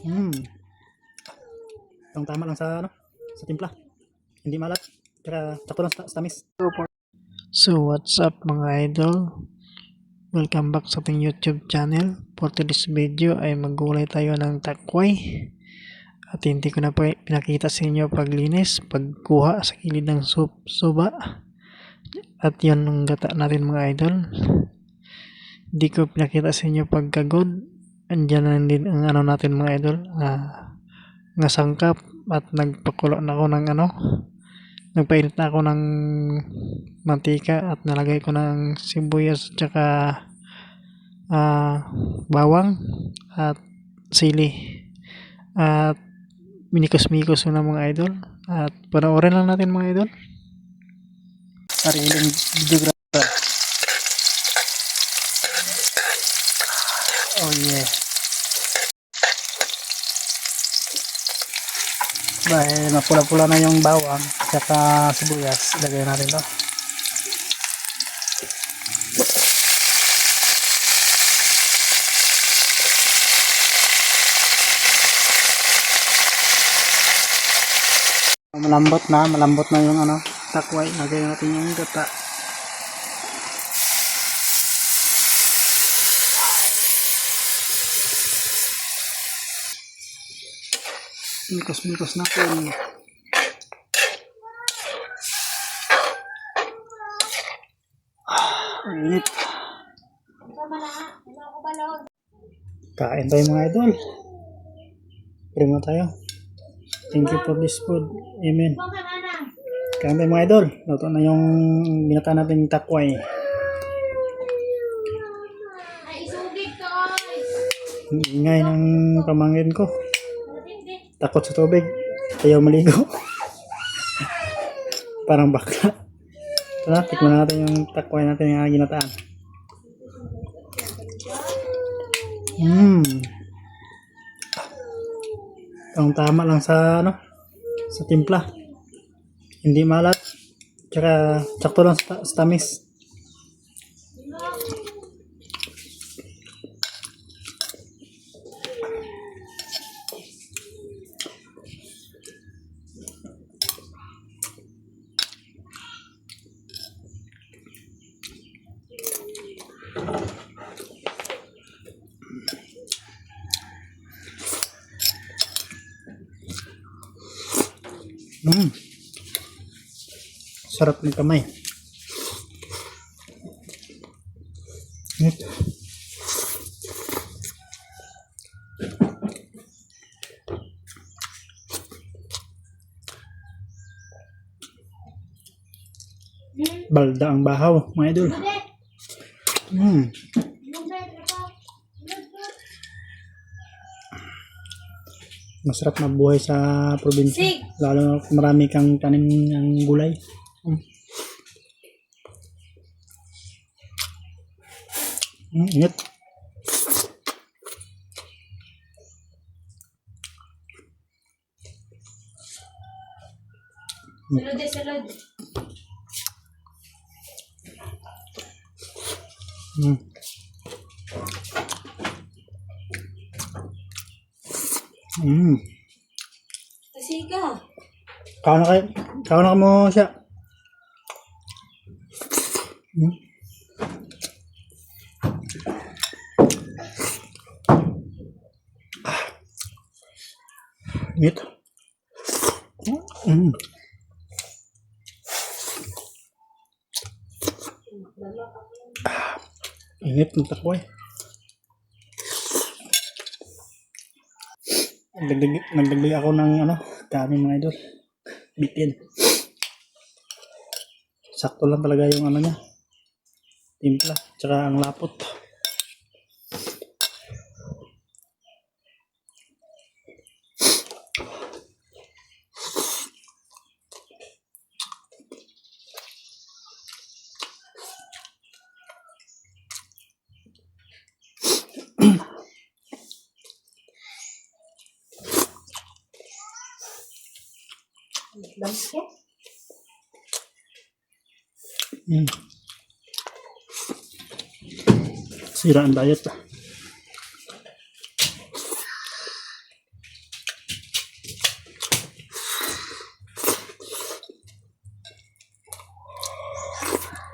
Hmm. Tama lang sa ano, sa timpla. Hindi malat. Tsaka sakto lang sa tamis. So what's up mga idol? Welcome back sa ating YouTube channel. For today's video ay maggulay tayo ng takway. At hindi ko na po pinakita sa inyo paglinis, pagkuha sa gilid ng suba. At yan ang gata natin mga idol. Hindi ko pinakita sa inyo pagkagod. Andyan na din ang ano natin mga idol. Nga sangkap at nagpakulo na ako ng nagpainit na ako ng mantika at nalagay ko ng sibuyas at saka bawang at sili at minikos-mikos na mga idol at panoorin lang natin mga idol. Sariling videographer. Oh yeah. Dahil mapula-pula na yung bawang tsaka sibuyas, ilagay natin to. Malambot na yung takway. Lagay natin yung gata. Mikos-mikos natin. Init. Kain tayo mga idol. Primo tayo. Thank you for this food. Amen. Kain tayo mga idol. Luto na yung binata natin takway. Ang ingay ng pamangkin ko. Takot sa tubig. Ayaw maligo. Parang bakla. Tara, tikman natin yung takway natin yung ginataan. Tama lang sa sa timpla. Hindi malat. Tsaka sakto lang sa tamis. Sarap ng kamay. Balda ang bahaw, mga idol. Masarap na buhay sa probinsya. Lalo na marami kang tanim ng gulay. Ingat. Salud. Kasi ka. Kaon na mo siya. Ingat. Ingat ng takway. Nagdagdag ako ng kanin mga idol. Bitin. Sakto lang talaga yung niya. Timpla. Tsaka ang lapot. Sira ang diet.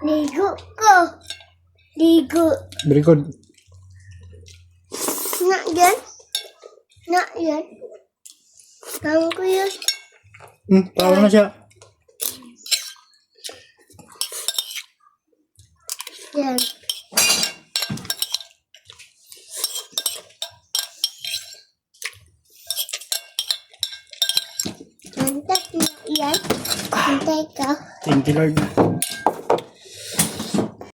Ligo ko. Ligo. Very good. Nak yan. Nak yan. Tangan ko yun. Tawa na siya. Yan. Antas na yan. Antay ka. Thank you, Lord.